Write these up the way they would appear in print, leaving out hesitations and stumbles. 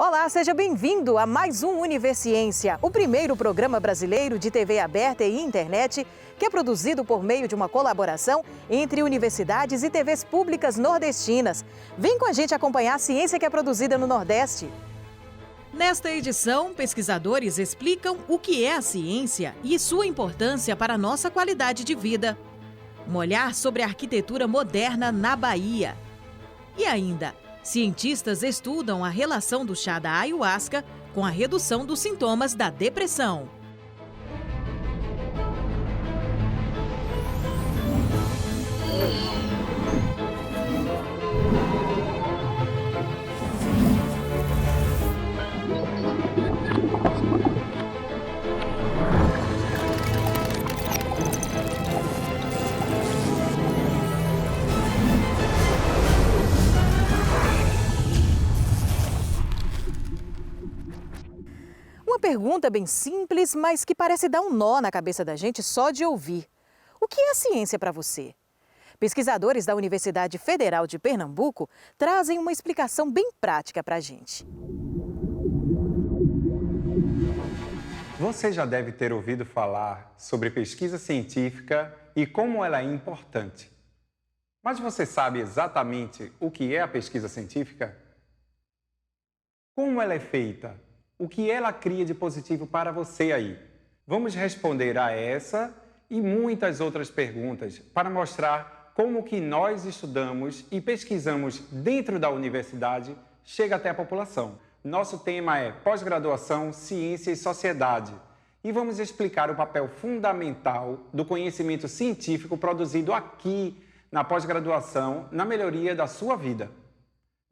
Olá, seja bem-vindo a mais um Universiência, o primeiro programa brasileiro de TV aberta e internet que é produzido por meio de uma colaboração entre universidades e TVs públicas nordestinas. Vem com a gente acompanhar a ciência que é produzida no Nordeste. Nesta edição, pesquisadores explicam o que é a ciência e sua importância para a nossa qualidade de vida. Um olhar sobre a arquitetura moderna na Bahia. E ainda, cientistas estudam a relação do chá da ayahuasca com a redução dos sintomas da depressão. Uma pergunta bem simples, mas que parece dar um nó na cabeça da gente só de ouvir. O que é a ciência para você? Pesquisadores da Universidade Federal de Pernambuco trazem uma explicação bem prática para a gente. Você já deve ter ouvido falar sobre pesquisa científica e como ela é importante. Mas você sabe exatamente o que é a pesquisa científica? Como ela é feita? O que ela cria de positivo para você aí? Vamos responder a essa e muitas outras perguntas para mostrar como o que nós estudamos e pesquisamos dentro da universidade chega até a população. Nosso tema é Pós-graduação, Ciência e Sociedade. E vamos explicar o papel fundamental do conhecimento científico produzido aqui na pós-graduação na melhoria da sua vida.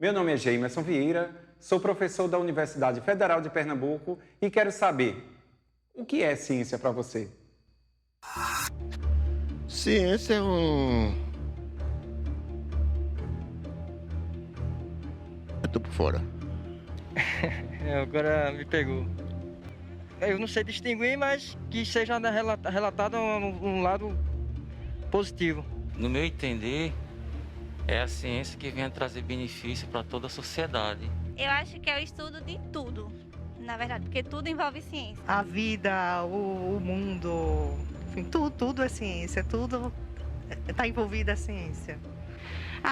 Meu nome é Geimerson Vieira, sou professor da Universidade Federal de Pernambuco e quero saber, o que é ciência para você? Ciência é Eu tô por fora. Agora me pegou. Eu não sei distinguir, mas que seja relatado um lado positivo. No meu entender, é a ciência que vem a trazer benefício para toda a sociedade. Eu acho que é o estudo de tudo, na verdade, porque tudo envolve ciência. A vida, o mundo, enfim, tudo é ciência, tudo está envolvido a ciência.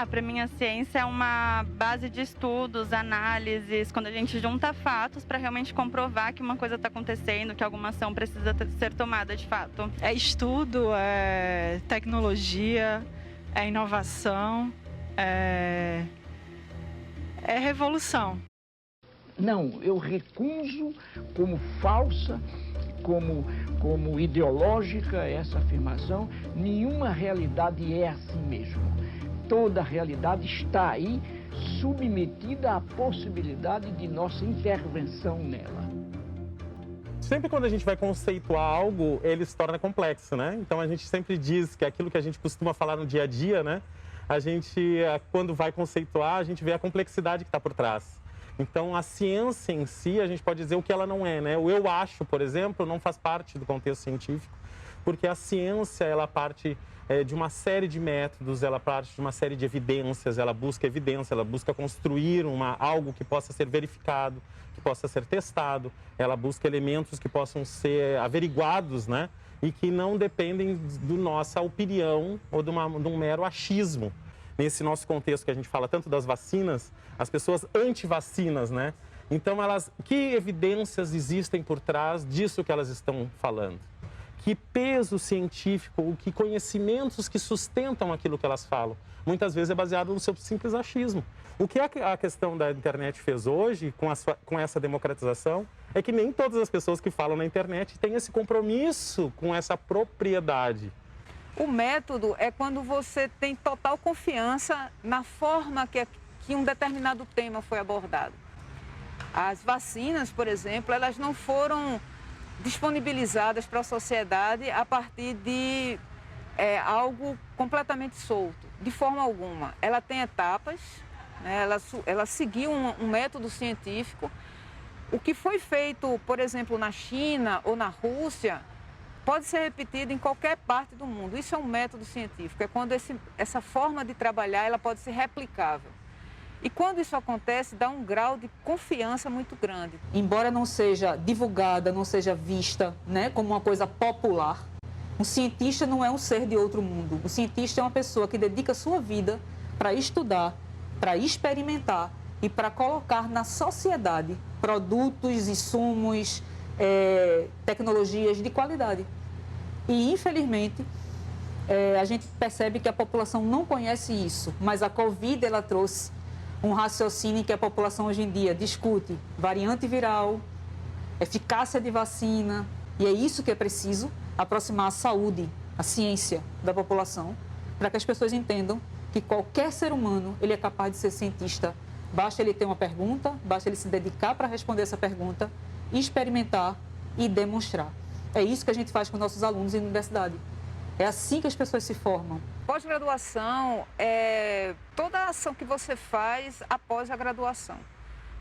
Para mim a ciência é uma base de estudos, análises, quando a gente junta fatos para realmente comprovar que uma coisa está acontecendo, que alguma ação precisa ser tomada de fato. É estudo, é tecnologia, é inovação, é revolução. Não, eu recuso como falsa, como ideológica essa afirmação. Nenhuma realidade é assim mesmo. Toda realidade está aí submetida à possibilidade de nossa intervenção nela. Sempre quando a gente vai conceituar algo, ele se torna complexo, né? Então a gente sempre diz que aquilo que a gente costuma falar no dia a dia, né? A gente, quando vai conceituar, a gente vê a complexidade que está por trás. Então, a ciência em si, a gente pode dizer o que ela não é, né? O eu acho, por exemplo, não faz parte do contexto científico, porque a ciência, ela parte de uma série de métodos, ela parte de uma série de evidências, ela busca evidência, ela busca construir algo que possa ser verificado, que possa ser testado, ela busca elementos que possam ser averiguados, né? E que não dependem da nossa opinião ou de um mero achismo. Nesse nosso contexto que a gente fala tanto das vacinas, as pessoas anti-vacinas, né? Então, que evidências existem por trás disso que elas estão falando? Que peso científico, que conhecimentos que sustentam aquilo que elas falam? Muitas vezes é baseado no seu simples achismo. O que a questão da internet fez hoje, com essa democratização, é que nem todas as pessoas que falam na internet têm esse compromisso com essa propriedade. O método é quando você tem total confiança na forma que um determinado tema foi abordado. As vacinas, por exemplo, elas não foram disponibilizadas para a sociedade a partir de algo completamente solto, de forma alguma. Ela tem etapas, né? Ela seguiu um método científico. O que foi feito, por exemplo, na China ou na Rússia, pode ser repetido em qualquer parte do mundo. Isso é um método científico, é quando essa forma de trabalhar ela pode ser replicável. E quando isso acontece, dá um grau de confiança muito grande. Embora não seja divulgada, não seja vista, né, como uma coisa popular, um cientista não é um ser de outro mundo. O cientista é uma pessoa que dedica a sua vida para estudar, para experimentar e para colocar na sociedade produtos, insumos, tecnologias de qualidade. E, infelizmente, a gente percebe que a população não conhece isso, mas a Covid ela trouxe um raciocínio que a população hoje em dia discute variante viral, eficácia de vacina, e é isso que é preciso, aproximar a saúde, a ciência da população, para que as pessoas entendam que qualquer ser humano ele é capaz de ser cientista. Basta ele ter uma pergunta, basta ele se dedicar para responder essa pergunta, experimentar e demonstrar. É isso que a gente faz com nossos alunos na universidade. É assim que as pessoas se formam. Pós-graduação é toda a ação que você faz após a graduação.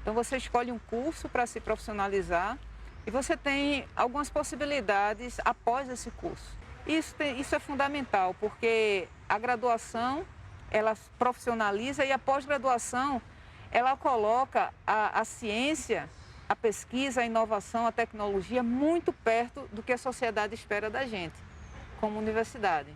Então você escolhe um curso para se profissionalizar e você tem algumas possibilidades após esse curso. Isso é fundamental, porque a graduação ela profissionaliza e a pós-graduação ela coloca a ciência, a pesquisa, a inovação, a tecnologia muito perto do que a sociedade espera da gente, como universidade.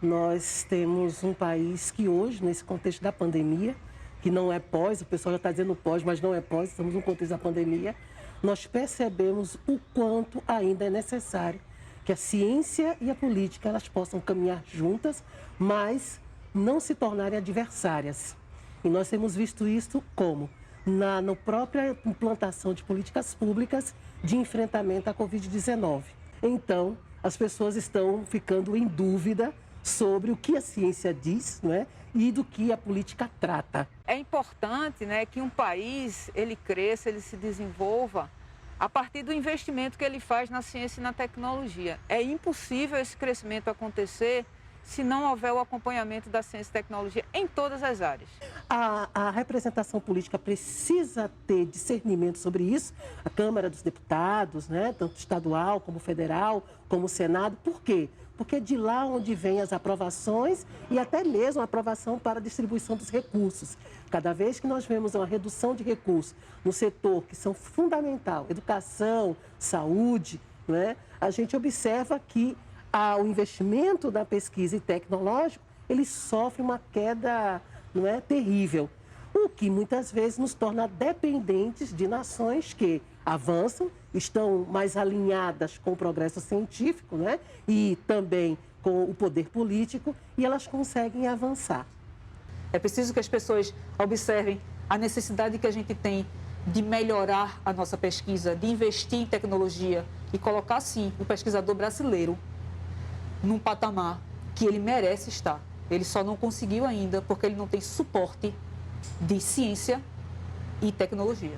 Nós temos um país que hoje, nesse contexto da pandemia, que não é pós, o pessoal já está dizendo pós, mas não é pós, estamos no contexto da pandemia, nós percebemos o quanto ainda é necessário que a ciência e a política elas possam caminhar juntas, mas não se tornarem adversárias. E nós temos visto isso como? Na própria implantação de políticas públicas de enfrentamento à Covid-19. Então, as pessoas estão ficando em dúvida sobre o que a ciência diz, não é? E do que a política trata. É importante, né, que um país ele cresça, ele se desenvolva a partir do investimento que ele faz na ciência e na tecnologia. É impossível esse crescimento acontecer se não houver o acompanhamento da ciência e tecnologia em todas as áreas. A representação política precisa ter discernimento sobre isso. A Câmara dos Deputados, né, tanto estadual como federal, como o Senado. Por quê? Porque é de lá onde vêm as aprovações e até mesmo a aprovação para a distribuição dos recursos. Cada vez que nós vemos uma redução de recursos no setor que são fundamental, educação, saúde, né, a gente observa que o investimento na pesquisa e tecnológico, ele sofre uma queda, não é, terrível. O que muitas vezes nos torna dependentes de nações que avançam, estão mais alinhadas com o progresso científico, né? E também com o poder político, e elas conseguem avançar. É preciso que as pessoas observem a necessidade que a gente tem de melhorar a nossa pesquisa, de investir em tecnologia e colocar, sim, o pesquisador brasileiro num patamar que ele merece estar. Ele só não conseguiu ainda porque ele não tem suporte de ciência e tecnologia.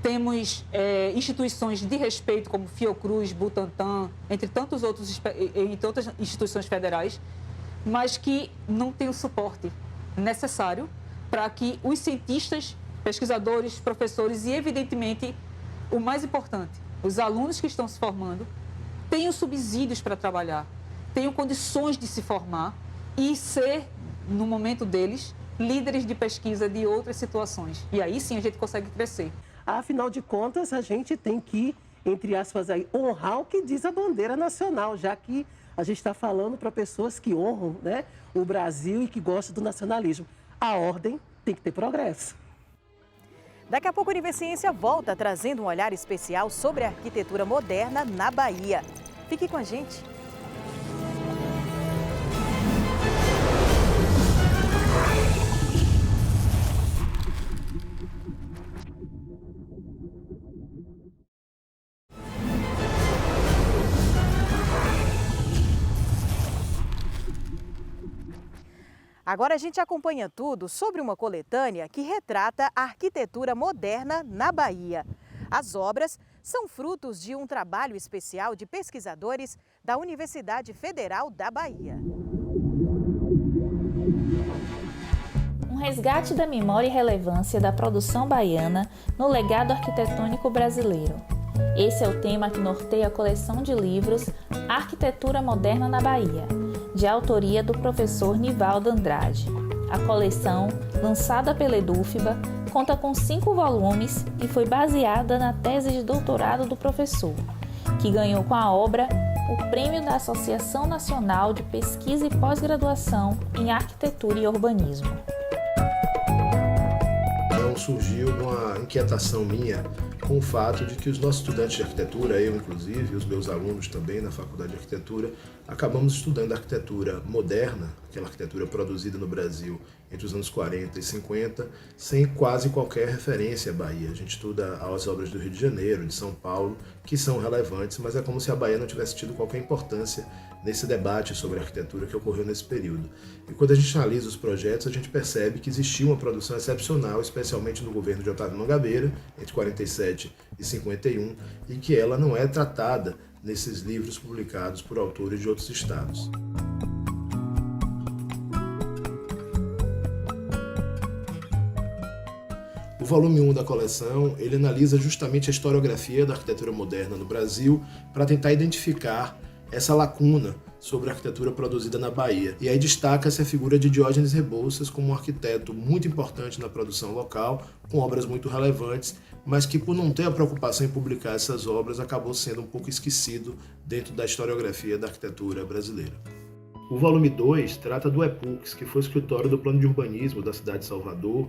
Temos instituições de respeito como Fiocruz, Butantan, entre outras instituições federais, mas que não têm o suporte necessário para que os cientistas, pesquisadores, professores e, evidentemente, o mais importante, os alunos que estão se formando, tenham subsídios para trabalhar, tenham condições de se formar e ser, no momento deles, líderes de pesquisa de outras situações. E aí sim a gente consegue crescer. Afinal de contas, a gente tem que, entre aspas, aí, honrar o que diz a bandeira nacional, já que a gente está falando para pessoas que honram, né, o Brasil e que gostam do nacionalismo. A ordem tem que ter progresso. Daqui a pouco a Univerciência volta trazendo um olhar especial sobre a arquitetura moderna na Bahia. Fique com a gente. Agora a gente acompanha tudo sobre uma coletânea que retrata a arquitetura moderna na Bahia. As obras são frutos de um trabalho especial de pesquisadores da Universidade Federal da Bahia. Um resgate da memória e relevância da produção baiana no legado arquitetônico brasileiro. Esse é o tema que norteia a coleção de livros Arquitetura Moderna na Bahia, de autoria do professor Nivaldo Andrade. A coleção, lançada pela Edufba, conta com 5 volumes e foi baseada na tese de doutorado do professor, que ganhou com a obra o prêmio da Associação Nacional de Pesquisa e Pós-Graduação em Arquitetura e Urbanismo. Então surgiu uma inquietação minha com o fato de que os nossos estudantes de arquitetura, eu inclusive, e os meus alunos também na Faculdade de Arquitetura, acabamos estudando arquitetura moderna, aquela arquitetura produzida no Brasil entre os anos 40 e 50, sem quase qualquer referência à Bahia. A gente estuda as obras do Rio de Janeiro, de São Paulo, que são relevantes, mas é como se a Bahia não tivesse tido qualquer importância nesse debate sobre arquitetura que ocorreu nesse período. E quando a gente analisa os projetos, a gente percebe que existia uma produção excepcional, especialmente no governo de Otávio Mangabeira, entre 47 e 51, e que ela não é tratada nesses livros publicados por autores de outros estados. O volume 1 da coleção, ele analisa justamente a historiografia da arquitetura moderna no Brasil para tentar identificar essa lacuna sobre a arquitetura produzida na Bahia. E aí destaca-se a figura de Diógenes Rebouças como um arquiteto muito importante na produção local, com obras muito relevantes, mas que por não ter a preocupação em publicar essas obras, acabou sendo um pouco esquecido dentro da historiografia da arquitetura brasileira. O volume 2 trata do EPUX, que foi o escritório do Plano de Urbanismo da cidade de Salvador,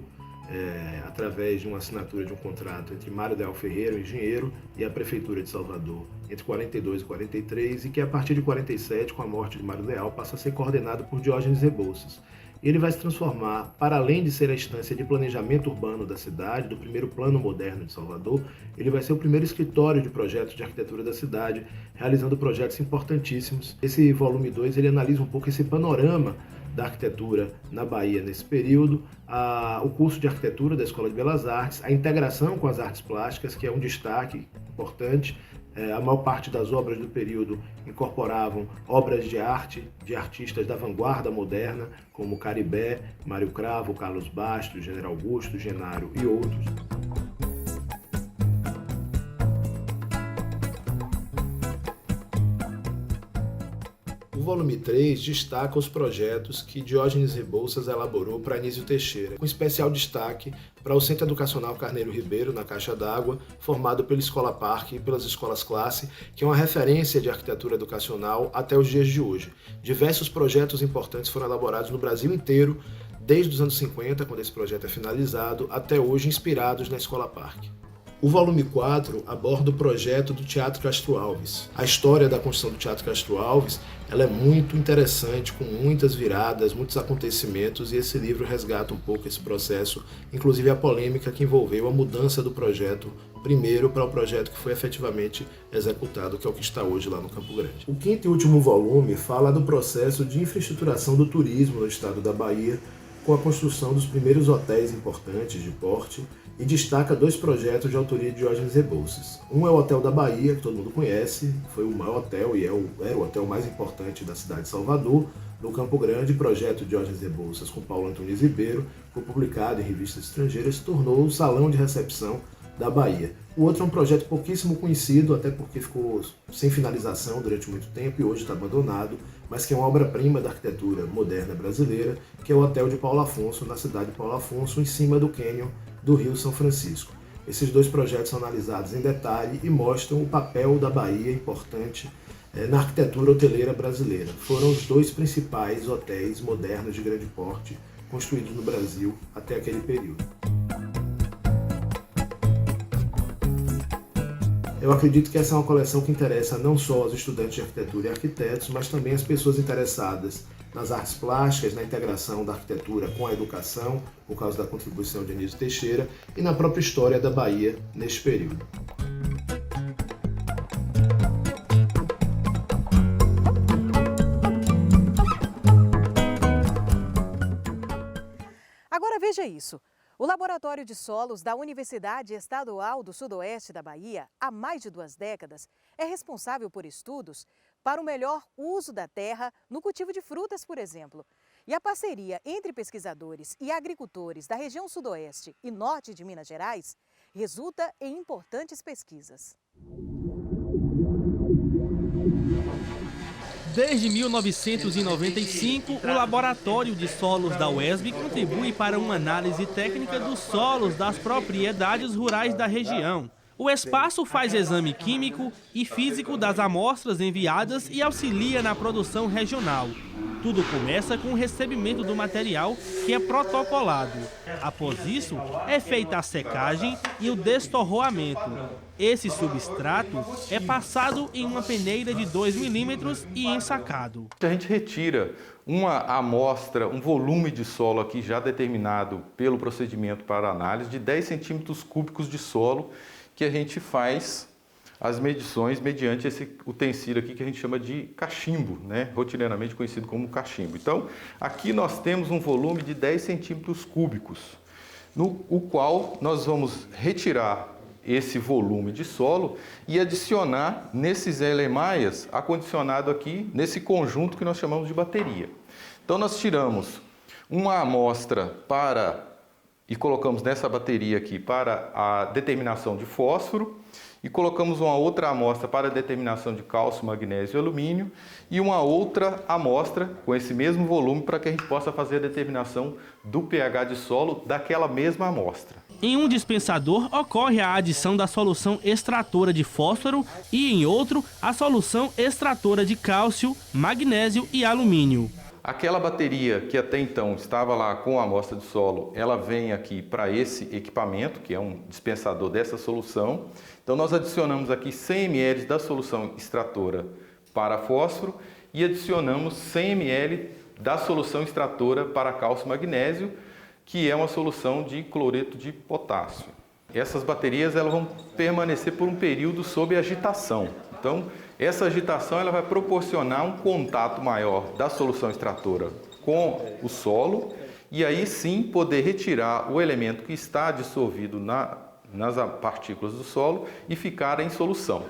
através de uma assinatura de um contrato entre Mário Leal Ferreira, o engenheiro, e a Prefeitura de Salvador, entre 42 e 43, e que a partir de 47, com a morte de Mário Leal, passa a ser coordenado por Diógenes Rebouças. Ele vai se transformar, para além de ser a instância de planejamento urbano da cidade, do primeiro plano moderno de Salvador, ele vai ser o primeiro escritório de projetos de arquitetura da cidade, realizando projetos importantíssimos. Esse volume 2 ele analisa um pouco esse panorama da arquitetura na Bahia nesse período, o curso de arquitetura da Escola de Belas Artes, a integração com as artes plásticas, que é um destaque importante. A maior parte das obras do período incorporavam obras de arte de artistas da vanguarda moderna, como Caribé, Mário Cravo, Carlos Bastos, General Augusto, Genário e outros. O volume 3 destaca os projetos que Diógenes Rebouças elaborou para Anísio Teixeira, com especial destaque para o Centro Educacional Carneiro Ribeiro, na Caixa d'Água, formado pela Escola Parque e pelas escolas classe, que é uma referência de arquitetura educacional até os dias de hoje. Diversos projetos importantes foram elaborados no Brasil inteiro, desde os anos 50, quando esse projeto é finalizado, até hoje inspirados na Escola Parque. O volume 4 aborda o projeto do Teatro Castro Alves. A história da construção do Teatro Castro Alves ela é muito interessante, com muitas viradas, muitos acontecimentos, e esse livro resgata um pouco esse processo, inclusive a polêmica que envolveu a mudança do projeto primeiro para o projeto que foi efetivamente executado, que é o que está hoje lá no Campo Grande. O quinto e último volume fala do processo de infraestruturação do turismo no estado da Bahia, com a construção dos primeiros hotéis importantes de porte, e destaca 2 projetos de autoria de Diógenes Rebouças. Um é o Hotel da Bahia, que todo mundo conhece, foi o maior hotel e era o hotel mais importante da cidade de Salvador, no Campo Grande. Projeto de Diógenes Rebouças com Paulo Antunes Ribeiro, foi publicado em revistas estrangeiras, se tornou o salão de recepção da Bahia. O outro é um projeto pouquíssimo conhecido, até porque ficou sem finalização durante muito tempo e hoje está abandonado, mas que é uma obra-prima da arquitetura moderna brasileira, que é o Hotel de Paulo Afonso, na cidade de Paulo Afonso, em cima do cânion do Rio São Francisco. Esses 2 projetos são analisados em detalhe e mostram o papel da Bahia importante na arquitetura hoteleira brasileira. Foram os 2 principais hotéis modernos de grande porte construídos no Brasil até aquele período. Eu acredito que essa é uma coleção que interessa não só aos estudantes de arquitetura e arquitetos, mas também as pessoas interessadas nas artes plásticas, na integração da arquitetura com a educação, por causa da contribuição de Anísio Teixeira, e na própria história da Bahia neste período. Agora veja isso. O Laboratório de Solos da Universidade Estadual do Sudoeste da Bahia, há mais de 2 décadas, é responsável por estudos para o melhor uso da terra no cultivo de frutas, por exemplo. E a parceria entre pesquisadores e agricultores da região Sudoeste e Norte de Minas Gerais resulta em importantes pesquisas. Desde 1995, o Laboratório de Solos da UESB contribui para uma análise técnica dos solos das propriedades rurais da região. O espaço faz exame químico e físico das amostras enviadas e auxilia na produção regional. Tudo começa com o recebimento do material, que é protocolado. Após isso, é feita a secagem e o destorroamento. Esse substrato é passado em uma peneira de 2 milímetros e ensacado. A gente retira uma amostra, um volume de solo aqui já determinado pelo procedimento para análise de 10 centímetros cúbicos de solo, que a gente faz as medições mediante esse utensílio aqui que a gente chama de cachimbo, né? Rotineiramente conhecido como cachimbo. Então, aqui nós temos um volume de 10 centímetros cúbicos, no qual nós vamos retirar esse volume de solo e adicionar nesses LMAIAs acondicionado aqui nesse conjunto que nós chamamos de bateria. Então, nós tiramos uma amostra e colocamos nessa bateria aqui para a determinação de fósforo e colocamos uma outra amostra para a determinação de cálcio, magnésio e alumínio e uma outra amostra com esse mesmo volume para que a gente possa fazer a determinação do pH de solo daquela mesma amostra. Em um dispensador ocorre a adição da solução extratora de fósforo e em outro a solução extratora de cálcio, magnésio e alumínio. Aquela bateria que até então estava lá com a amostra de solo, ela vem aqui para esse equipamento, que é um dispensador dessa solução. Então nós adicionamos aqui 100 ml da solução extratora para fósforo e adicionamos 100 ml da solução extratora para cálcio e magnésio, que é uma solução de cloreto de potássio. Essas baterias elas vão permanecer por um período sob agitação. Então, essa agitação ela vai proporcionar um contato maior da solução extratora com o solo e aí sim poder retirar o elemento que está dissolvido nas partículas do solo e ficar em solução.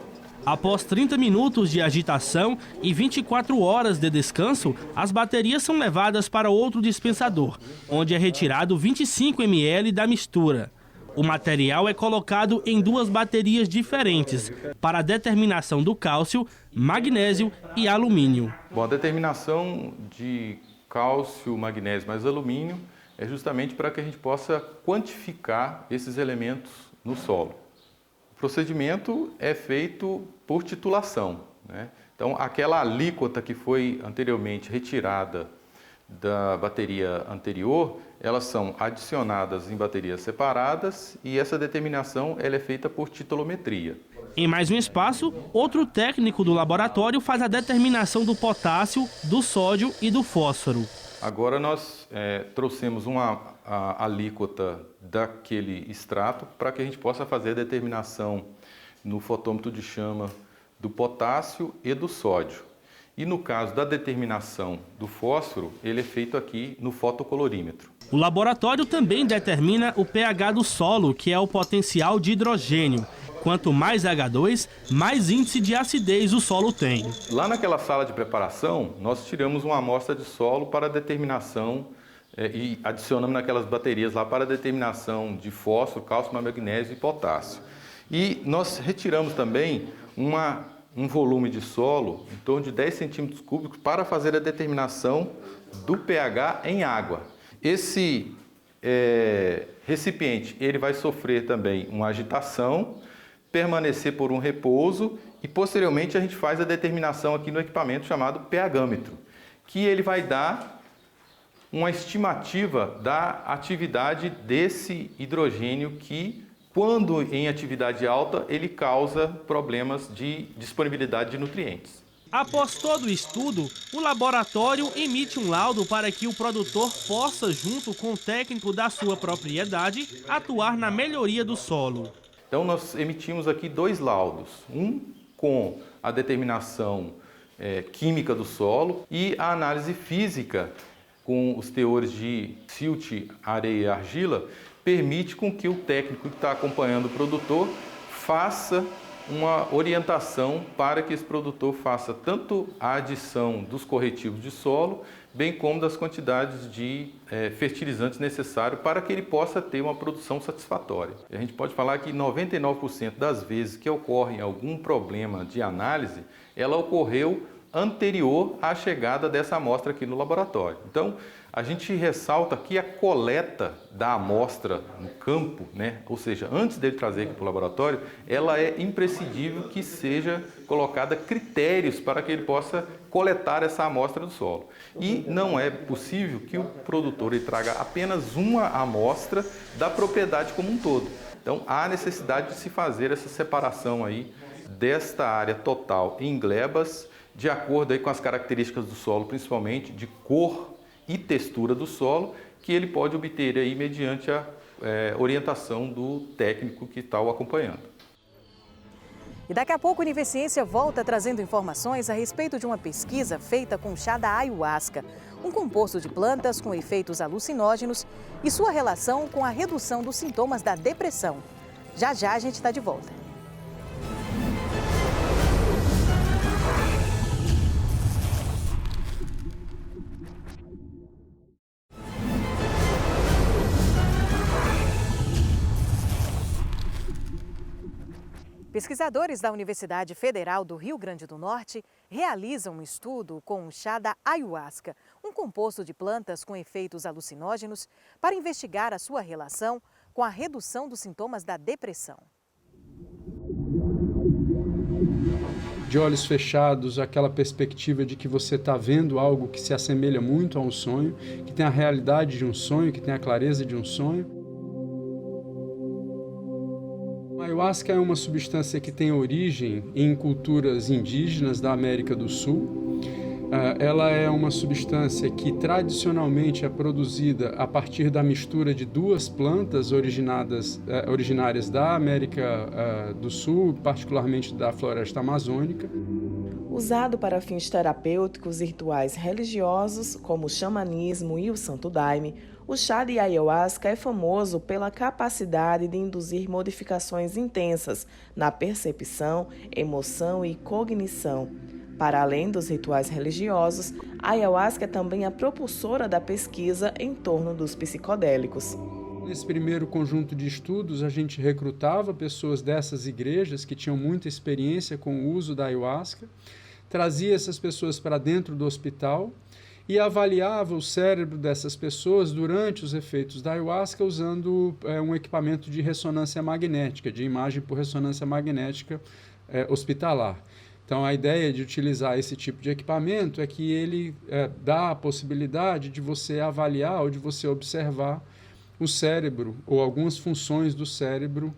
Após 30 minutos de agitação e 24 horas de descanso, as baterias são levadas para outro dispensador, onde é retirado 25 ml da mistura. O material é colocado em 2 baterias diferentes para a determinação do cálcio, magnésio e alumínio. Bom, a determinação de cálcio, magnésio mais alumínio é justamente para que a gente possa quantificar esses elementos no solo. O procedimento é feito por titulação, né? Então, aquela alíquota que foi anteriormente retirada da bateria anterior, elas são adicionadas em baterias separadas e essa determinação ela é feita por titulometria. Em mais um espaço, outro técnico do laboratório faz a determinação do potássio, do sódio e do fósforo. Agora nós trouxemos uma alíquota daquele extrato para que a gente possa fazer a determinação no fotômetro de chama do potássio e do sódio. E no caso da determinação do fósforo, ele é feito aqui no fotocolorímetro. O laboratório também determina o pH do solo, que é o potencial de hidrogênio. Quanto mais H2, mais índice de acidez o solo tem. Lá naquela sala de preparação, nós tiramos uma amostra de solo para determinação e adicionamos naquelas baterias lá para determinação de fósforo, cálcio, magnésio e potássio. E nós retiramos também um volume de solo em torno de 10 centímetros cúbicos para fazer a determinação do pH em água. Esse recipiente ele vai sofrer também uma agitação, permanecer por um repouso e posteriormente a gente faz a determinação aqui no equipamento chamado pHmetro, que ele vai dar uma estimativa da atividade desse hidrogênio que, quando em atividade alta, ele causa problemas de disponibilidade de nutrientes. Após todo o estudo, o laboratório emite um laudo para que o produtor possa, junto com o técnico da sua propriedade, atuar na melhoria do solo. Então nós emitimos aqui 2 laudos, um com a determinação química do solo e a análise física com os teores de silt, areia e argila, permite com que o técnico que está acompanhando o produtor faça uma orientação para que esse produtor faça tanto a adição dos corretivos de solo, bem como das quantidades de fertilizantes necessários para que ele possa ter uma produção satisfatória. A gente pode falar que 99% das vezes que ocorre algum problema de análise, ela ocorreu anterior à chegada dessa amostra aqui no laboratório. Então, a gente ressalta que a coleta da amostra no campo, né, ou seja, antes dele trazer aqui para o laboratório, ela é imprescindível que seja colocada critérios para que ele possa coletar essa amostra do solo. E não é possível que o produtor ele traga apenas uma amostra da propriedade como um todo. Então, há necessidade de se fazer essa separação aí desta área total em glebas, de acordo aí com as características do solo, principalmente de cor e textura do solo, que ele pode obter aí mediante a orientação do técnico que está o acompanhando. E daqui a pouco, a Univerciência volta trazendo informações a respeito de uma pesquisa feita com chá da ayahuasca, um composto de plantas com efeitos alucinógenos e sua relação com a redução dos sintomas da depressão. Já já a gente está de volta. Pesquisadores da Universidade Federal do Rio Grande do Norte realizam um estudo com o chá da ayahuasca, um composto de plantas com efeitos alucinógenos, para investigar a sua relação com a redução dos sintomas da depressão. De olhos fechados, aquela perspectiva de que você está vendo algo que se assemelha muito a um sonho, que tem a realidade de um sonho, que tem a clareza de um sonho. A ayahuasca é uma substância que tem origem em culturas indígenas da América do Sul. Ela é uma substância que tradicionalmente é produzida a partir da mistura de duas plantas originárias da América do Sul, particularmente da floresta amazônica. Usado para fins terapêuticos e rituais religiosos, como o xamanismo e o santo daime, o chá de ayahuasca é famoso pela capacidade de induzir modificações intensas na percepção, emoção e cognição. Para além dos rituais religiosos, a ayahuasca é também a propulsora da pesquisa em torno dos psicodélicos. Nesse primeiro conjunto de estudos, a gente recrutava pessoas dessas igrejas que tinham muita experiência com o uso da ayahuasca, trazia essas pessoas para dentro do hospital e avaliava o cérebro dessas pessoas durante os efeitos da ayahuasca usando um equipamento de ressonância magnética, de imagem por ressonância magnética hospitalar. Então, a ideia de utilizar esse tipo de equipamento é que ele dá a possibilidade de você avaliar ou de você observar o cérebro ou algumas funções do cérebro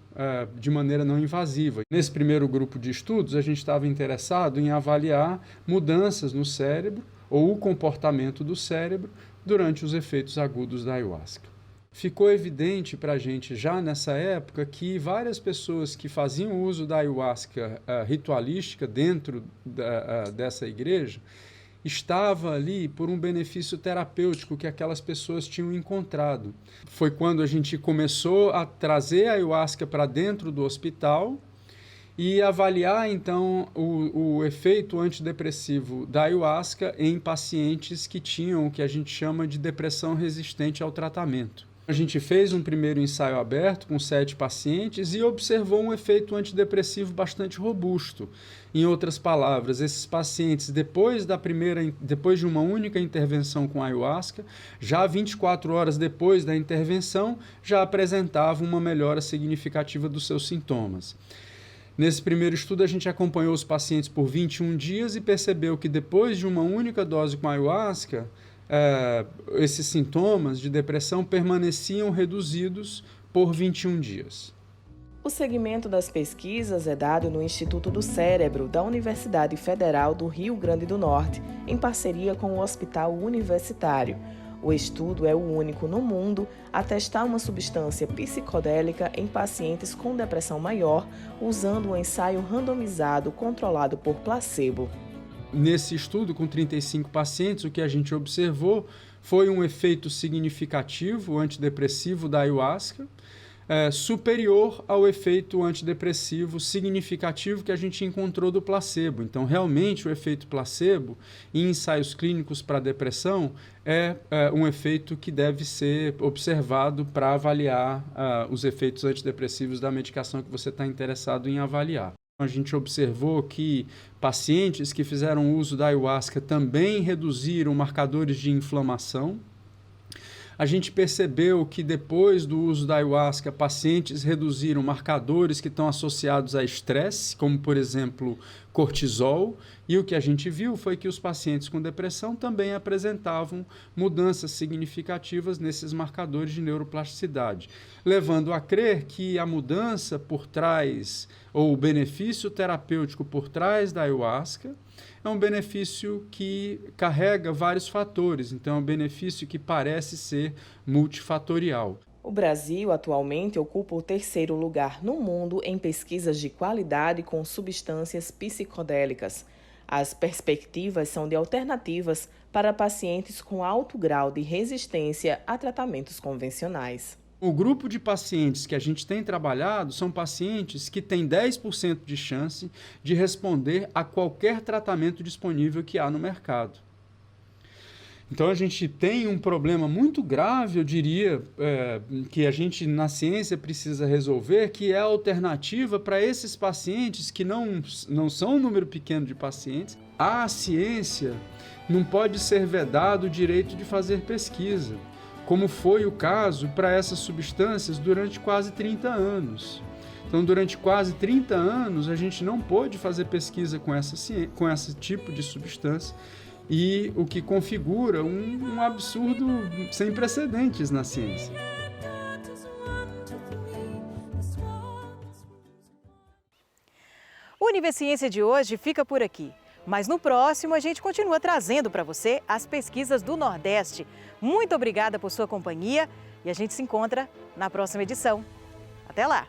de maneira não invasiva. Nesse primeiro grupo de estudos, a gente estava interessado em avaliar mudanças no cérebro ou o comportamento do cérebro durante os efeitos agudos da ayahuasca. Ficou evidente para a gente já nessa época que várias pessoas que faziam uso da ayahuasca ritualística dentro dessa igreja estava ali por um benefício terapêutico que aquelas pessoas tinham encontrado. Foi quando a gente começou a trazer a ayahuasca para dentro do hospital e avaliar, então, o efeito antidepressivo da ayahuasca em pacientes que tinham o que a gente chama de depressão resistente ao tratamento. A gente fez um primeiro ensaio aberto com 7 pacientes e observou um efeito antidepressivo bastante robusto. Em outras palavras, esses pacientes, depois de uma única intervenção com ayahuasca, já 24 horas depois da intervenção, já apresentavam uma melhora significativa dos seus sintomas. Nesse primeiro estudo, a gente acompanhou os pacientes por 21 dias e percebeu que depois de uma única dose com ayahuasca, esses sintomas de depressão permaneciam reduzidos por 21 dias. O segmento das pesquisas é dado no Instituto do Cérebro da Universidade Federal do Rio Grande do Norte, em parceria com o Hospital Universitário. O estudo é o único no mundo a testar uma substância psicodélica em pacientes com depressão maior, usando um ensaio randomizado controlado por placebo. Nesse estudo, com 35 pacientes, o que a gente observou foi um efeito significativo antidepressivo da ayahuasca, superior ao efeito antidepressivo significativo que a gente encontrou do placebo. Então, realmente, o efeito placebo em ensaios clínicos para depressão é um efeito que deve ser observado para avaliar os efeitos antidepressivos da medicação que você está interessado em avaliar. A gente observou que pacientes que fizeram uso da ayahuasca também reduziram marcadores de inflamação. A gente percebeu que depois do uso da ayahuasca, pacientes reduziram marcadores que estão associados a estresse, como, por exemplo, cortisol. E o que a gente viu foi que os pacientes com depressão também apresentavam mudanças significativas nesses marcadores de neuroplasticidade, levando a crer que a mudança por trás, ou o benefício terapêutico por trás da ayahuasca, é um benefício que carrega vários fatores, então é um benefício que parece ser multifatorial. O Brasil atualmente ocupa o 3º lugar no mundo em pesquisas de qualidade com substâncias psicodélicas. As perspectivas são de alternativas para pacientes com alto grau de resistência a tratamentos convencionais. O grupo de pacientes que a gente tem trabalhado são pacientes que têm 10% de chance de responder a qualquer tratamento disponível que há no mercado. Então a gente tem um problema muito grave, eu diria, que a gente na ciência precisa resolver, que é a alternativa para esses pacientes que não são um número pequeno de pacientes. À ciência não pode ser vedado o direito de fazer pesquisa, como foi o caso para essas substâncias durante quase 30 anos. Então, durante quase 30 anos, a gente não pôde fazer pesquisa com esse tipo de substância, e o que configura um absurdo sem precedentes na ciência. O Univerciência de hoje fica por aqui. Mas no próximo a gente continua trazendo para você as pesquisas do Nordeste. Muito obrigada por sua companhia e a gente se encontra na próxima edição. Até lá!